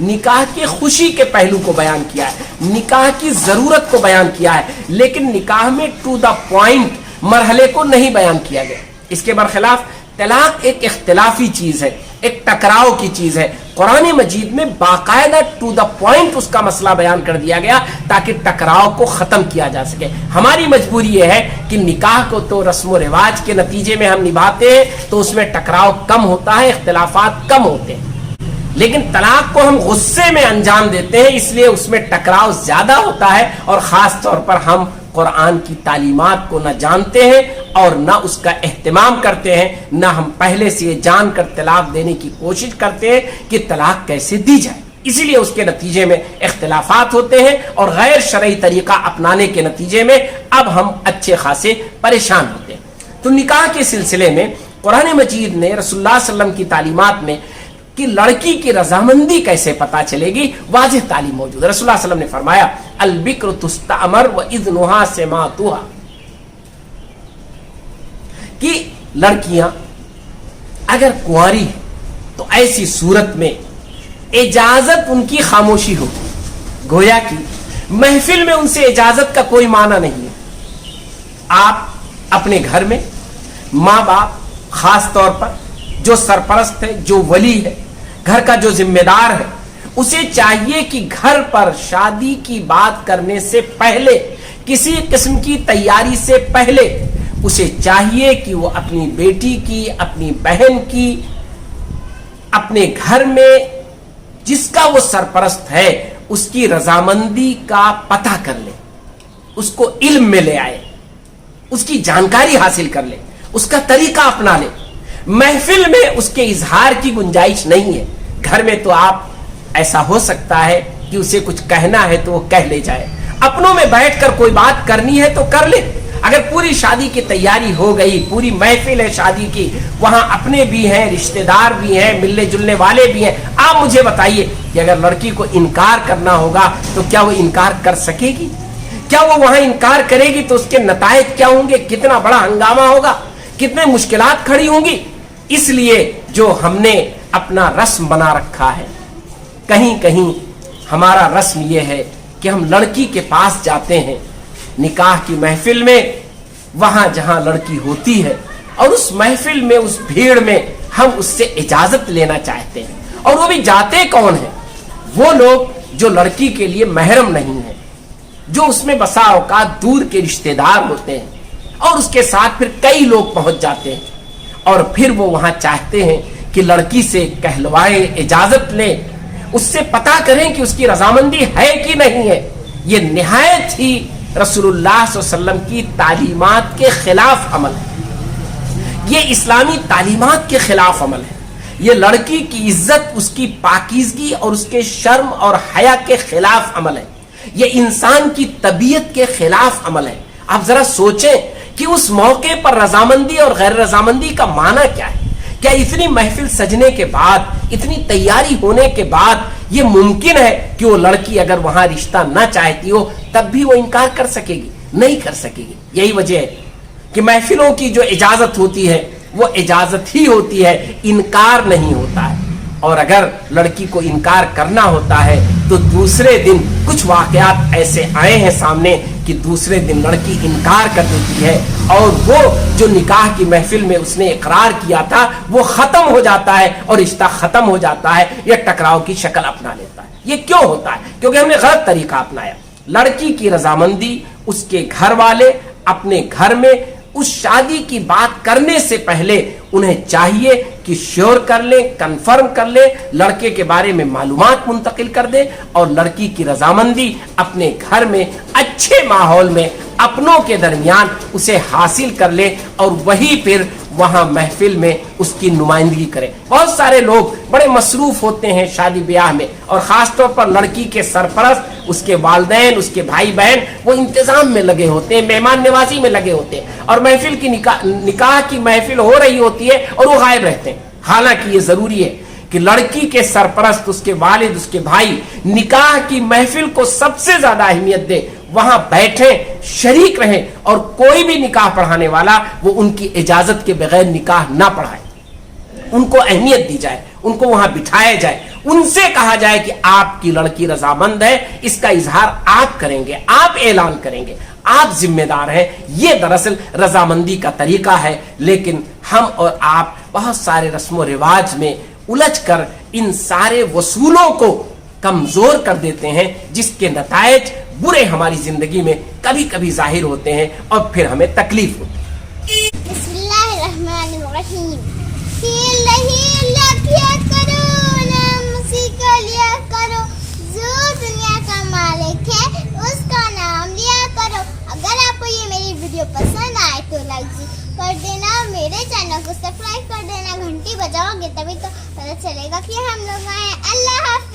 نکاح کی خوشی کے پہلو کو بیان کیا ہے, نکاح کی ضرورت کو بیان کیا ہے, لیکن نکاح میں ٹو دا پوائنٹ مرحلے کو نہیں بیان کیا گیا. اس کے برخلاف طلاق ایک اختلافی چیز ہے, ایک ٹکراؤ کی چیز ہے. قرآن مجید میں باقاعدہ ٹو دا پوائنٹ اس کا مسئلہ بیان کر دیا گیا تاکہ ٹکراؤ کو ختم کیا جا سکے. ہماری مجبوری یہ ہے کہ نکاح کو تو رسم و رواج کے نتیجے میں ہم نبھاتے ہیں تو اس میں ٹکراؤ کم ہوتا ہے, اختلافات کم ہوتے ہیں, لیکن طلاق کو ہم غصے میں انجام دیتے ہیں, اس لیے اس میں ٹکراؤ زیادہ ہوتا ہے, اور خاص طور پر ہم قرآن کی تعلیمات کو نہ جانتے ہیں اور نہ اس کا اہتمام کرتے ہیں, نہ ہم پہلے سے یہ جان کر طلاق دینے کی کوشش کرتے ہیں کہ طلاق کیسے دی جائے. اسی لیے اس کے نتیجے میں اختلافات ہوتے ہیں, اور غیر شرعی طریقہ اپنانے کے نتیجے میں اب ہم اچھے خاصے پریشان ہوتے ہیں. تو نکاح کے سلسلے میں قرآن مجید نے رسول اللہ صلی اللہ علیہ وسلم کی تعلیمات میں کہ لڑکی کی رضامندی کیسے پتا چلے گی واضح تعلیم موجود ہے. رسول اللہ صلی اللہ علیہ وسلم نے فرمایا البکر تستعمر واذنها سماعتها, کہ لڑکیاں اگر کنواری ہیں تو ایسی صورت میں اجازت ان کی خاموشی ہوگی. گویا کہ محفل میں ان سے اجازت کا کوئی معنی نہیں ہے. آپ اپنے گھر میں ماں باپ, خاص طور پر جو سرپرست ہے, جو ولی ہے, گھر کا جو ذمہ دار ہے, اسے چاہیے کہ گھر پر شادی کی بات کرنے سے پہلے, کسی قسم کی تیاری سے پہلے, اسے چاہیے کہ وہ اپنی بیٹی کی, اپنی بہن کی, اپنے گھر میں جس کا وہ سرپرست ہے اس کی رضامندی کا پتہ کر لے, اس کو علم میں لے آئے, اس کی جانکاری حاصل کر لے, اس کا طریقہ اپنا لے. محفل میں اس کے اظہار کی گنجائش نہیں ہے. گھر میں تو آپ ایسا ہو سکتا ہے کہ اسے کچھ کہنا ہے تو وہ کہہ لے جائے, اپنوں میں بیٹھ کر کوئی بات کرنی ہے تو کر لے. اگر پوری شادی کی تیاری ہو گئی, پوری محفل ہے شادی کی, وہاں اپنے بھی ہیں, رشتہ دار بھی ہیں, ملنے جلنے والے بھی ہیں, آپ مجھے بتائیے کہ اگر لڑکی کو انکار کرنا ہوگا تو کیا وہ انکار کر سکے گی؟ کیا وہ وہاں انکار کرے گی تو اس کے نتائج کیا ہوں گے؟ کتنا بڑا ہنگامہ ہوگا, کتنے مشکلات کھڑی ہوں گی. اس لیے جو ہم نے اپنا رسم بنا رکھا ہے, کہیں کہیں ہمارا رسم یہ ہے کہ ہم لڑکی کے پاس جاتے ہیں نکاح کی محفل میں, وہاں جہاں لڑکی ہوتی ہے, اور اس محفل میں, اس بھیڑ میں ہم اس سے اجازت لینا چاہتے ہیں. اور وہ بھی جاتے کون ہیں؟ وہ لوگ جو لڑکی کے لیے محرم نہیں ہیں, جو اس میں بسا اوقات دور کے رشتہ دار ہوتے ہیں, اور اس کے ساتھ پھر کئی لوگ پہنچ جاتے ہیں, اور پھر وہ وہاں چاہتے ہیں کہ لڑکی سے کہلوائیں, اجازت لیں, اس سے پتا کریں کہ اس کی رضامندی ہے کہ نہیں ہے. یہ نہایت ہی رسول اللہ صلی اللہ علیہ وسلم کی تعلیمات کے خلاف عمل ہے. یہ اسلامی تعلیمات کے خلاف عمل ہے. یہ لڑکی کی عزت, اس کی پاکیزگی اور اس کے شرم اور حیا کے خلاف عمل ہے. یہ انسان کی طبیعت کے خلاف عمل ہے. آپ ذرا سوچیں کہ اس موقع پر رضامندی اور غیر رضامندی کا معنی کیا ہے. کیا اتنی محفل سجنے کے بعد, اتنی تیاری ہونے کے بعد یہ ممکن ہے کہ وہ لڑکی اگر وہاں رشتہ نہ چاہتی ہو تب بھی وہ انکار کر سکے گی؟ نہیں کر سکے گی. یہی وجہ ہے کہ محفلوں کی جو اجازت ہوتی ہے وہ اجازت ہی ہوتی ہے, انکار نہیں ہوتا ہے. اور اگر لڑکی کو انکار کرنا ہوتا ہے تو دوسرے دن کچھ واقعات ایسے آئے ہیں سامنے کہ دوسرے دن لڑکی انکار کر دیتی ہے, اور وہ جو نکاح کی محفل میں اس نے اقرار کیا تھا وہ ختم ہو جاتا ہے, اور رشتہ ختم ہو جاتا ہے, یا ٹکراؤ کی شکل اپنا لیتا ہے. یہ کیوں ہوتا ہے؟ کیونکہ ہم نے غلط طریقہ اپنایا. لڑکی کی رضامندی اس کے گھر والے اپنے گھر میں اس شادی کی بات کرنے سے پہلے انہیں چاہیے کہ شیور کر لیں, کنفرم کر لیں, لڑکے کے بارے میں معلومات منتقل کر دیں, اور لڑکی کی رضامندی اپنے گھر میں اچھے ماحول میں اپنوں کے درمیان اسے حاصل کر لے, اور وہی پھر وہاں محفل میں اس کی نمائندگی کرے. بہت سارے لوگ بڑے مصروف ہوتے ہیں شادی بیاہ میں, اور خاص طور پر لڑکی کے سرپرست, اس کے والدین, اس کے بھائی بہن, وہ انتظام میں لگے ہوتے ہیں, مہمان نوازی میں لگے ہوتے ہیں, اور محفل کی نکاح کی محفل ہو رہی ہوتی ہے اور وہ غائب رہتے ہیں. حالانکہ یہ ضروری ہے کہ لڑکی کے سرپرست, اس کے والد, اس کے بھائی نکاح کی محفل کو سب سے زیادہ اہمیت دے, وہاں بیٹھیں, شریک رہیں, اور کوئی بھی نکاح پڑھانے والا وہ ان کی اجازت کے بغیر نکاح نہ پڑھائے. ان کو اہمیت دی جائے, ان کو وہاں بٹھایا جائے, ان سے کہا جائے کہ آپ کی لڑکی رضامند ہے, اس کا اظہار آپ کریں گے, آپ اعلان کریں گے, آپ ذمہ دار ہیں. یہ دراصل رضامندی کا طریقہ ہے. لیکن ہم اور آپ بہت سارے رسم و رواج میں الجھ کر ان سارے اصولوں کو کمزور کر دیتے ہیں, جس کے نتائج برے ہماری زندگی میں کبھی کبھی ظاہر ہوتے ہیں اور پھر ہمیں تکلیف ہوتی ہے. بسم اللہ الرحمن الرحیم. ہیل نہیں کیا کرو, نام اسی کا لیا کرو, جو دنیا کا مالک ہے اس کا نام لیا کرو. اگر آپ کو یہ میری ویڈیو پسند آئے تو لائک کر دینا, میرے چینل کو سبسکرائب کر دینا, گھنٹی بجاؤ گے تبھی تو پتہ چلے گا کہ ہم لوگ آئے. اللہ حافظ.